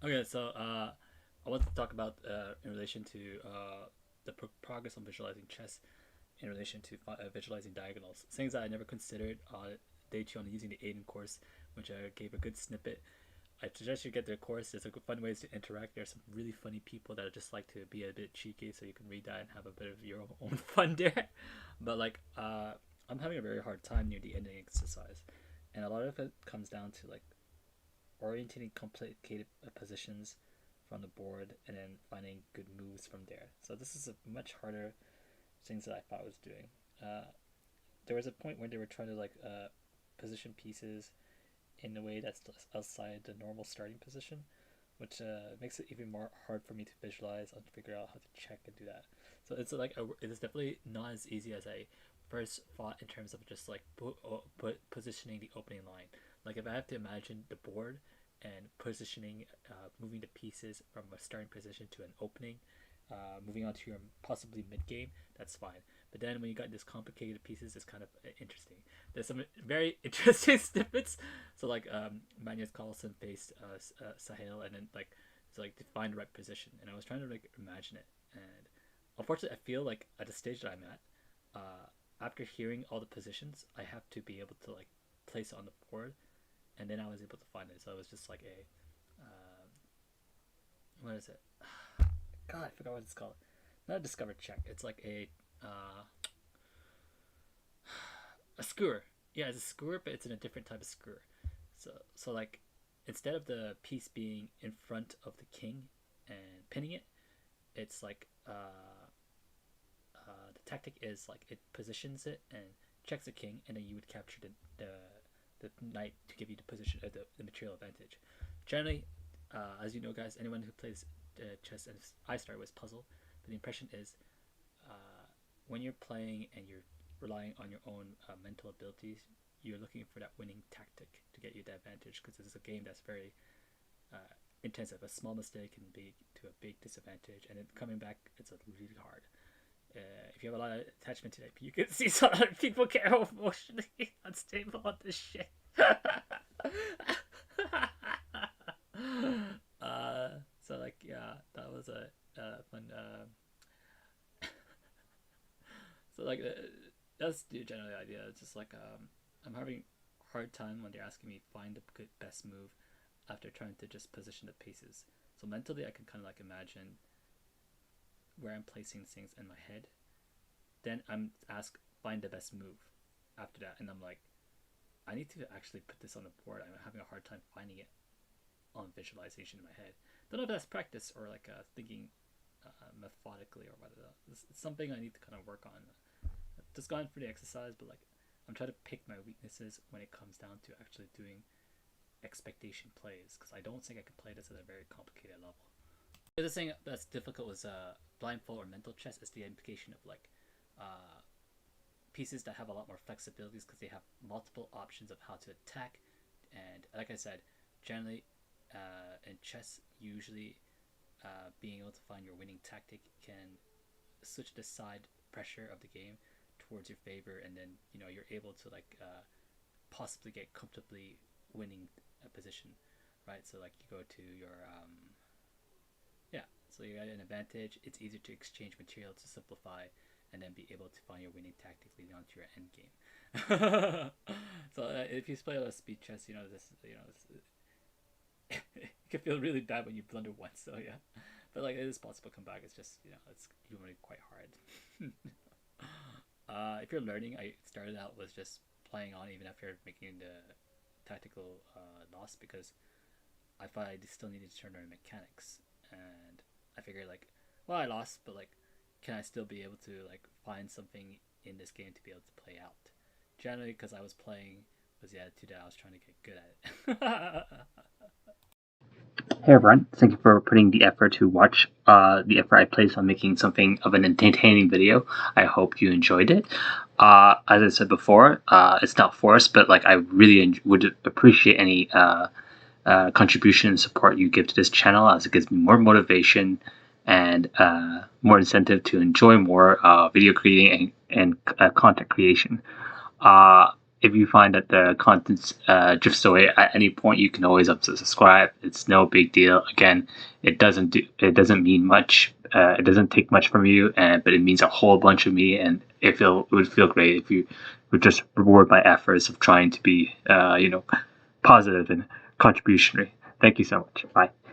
Okay, so I want to talk about in relation to the progress on visualizing chess in relation to visualizing diagonals. Things that I never considered day two on using the Aiden course, which I gave a good snippet. I suggest you get their course. There's fun ways to interact. There's some really funny people that just like to be a bit cheeky, so you can read that and have a bit of your own fun there. But like, I'm having a very hard time near the ending exercise, and a lot of it comes down to like orientating complicated positions from the board and then finding good moves from there. So this is a much harder things that I thought I was doing. Uh, there was a point where they were trying to like position pieces in a way that's outside the normal starting position, which makes it even more hard for me to visualize and figure out how to check and do that. So it's like it is definitely not as easy as I first thought in terms of just like positioning the opening line. Like if I have to imagine the board and positioning, moving the pieces from a starting position to an opening, moving on to your possibly mid game, that's fine. But then when you got this complicated pieces, it's kind of interesting. There's some very interesting snippets. So like Magnus Carlsen faced Sahel, and then like to like to find the right position. And I was trying to like imagine it, and unfortunately, I feel like at the stage that I'm at, after hearing all the positions, I have to be able to like place it on the board, and then I was able to find it. So it was just like a what is it? God, I forgot what it's called. Not a discover check. It's like a skewer. Yeah, it's a skewer, but it's in a different type of skewer. So like instead of the piece being in front of the king and pinning it, it's like the tactic is like it positions it and checks the king, and then you would capture the knight to give you the position, the material advantage. Generally, as you know, guys, anyone who plays chess, and I started with puzzle, but the impression is when you're playing and you're relying on your own mental abilities, you're looking for that winning tactic to get you the advantage, because this is a game that's very intensive. A small mistake can be to a big disadvantage, and then coming back, it's really hard. If you have a lot of attachment to that, you can see some other people get emotionally unstable on this shit. uh, so like yeah, that was a fun. So like that's the general idea. It's just like I'm having a hard time when they're asking me find the good best move after trying to just position the pieces. So mentally, I can kind of like imagine where I'm placing things in my head. Then I'm asked find the best move after that, and I'm like, I need to actually put this on the board. I'm having a hard time finding it on visualization in my head. Don't know if that's practice or like thinking methodically or whatever. It's something I need to kind of work on. I've just gone through the exercise, but like I'm trying to pick my weaknesses when it comes down to actually doing expectation plays, because I don't think I can play this at a very complicated level. The other thing that's difficult with blindfold or mental chess is the implication of like uh, pieces that have a lot more flexibilities, because they have multiple options of how to attack. And like I said, generally in chess, usually being able to find your winning tactic can switch the side pressure of the game towards your favor, and then you're able to like possibly get comfortably winning a position, right? So like you go to your yeah, so you got an advantage. It's easier to exchange material to simplify, and then be able to find your winning tactic leading on to your end game. So if you play a lot of speed chess, you can feel really bad when you blunder once. So yeah, but like it is possible to come back. It's just it's usually quite hard. If you're learning, I started out with just playing on even after making the tactical loss, because I thought I still needed to learn mechanics, and I figured like, well, I lost, but like, can I still be able to like find something in this game to be able to play out? Generally, because I was playing was the attitude that I was trying to get good at it. Hey everyone, thank you for putting the effort to watch the effort I placed on making something of an entertaining video. I hope you enjoyed it. As I said before, it's not forced, but like I really would appreciate any contribution and support you give to this channel, as it gives me more motivation and more incentive to enjoy more video creating and content creation. Uh, if you find that the content drifts away at any point, you can always unsubscribe. It's no big deal. Again, it doesn't mean much. It doesn't take much from you, but it means a whole bunch of me, and it would feel great if you would just reward my efforts of trying to be positive and contributionary. Thank you so much. Bye.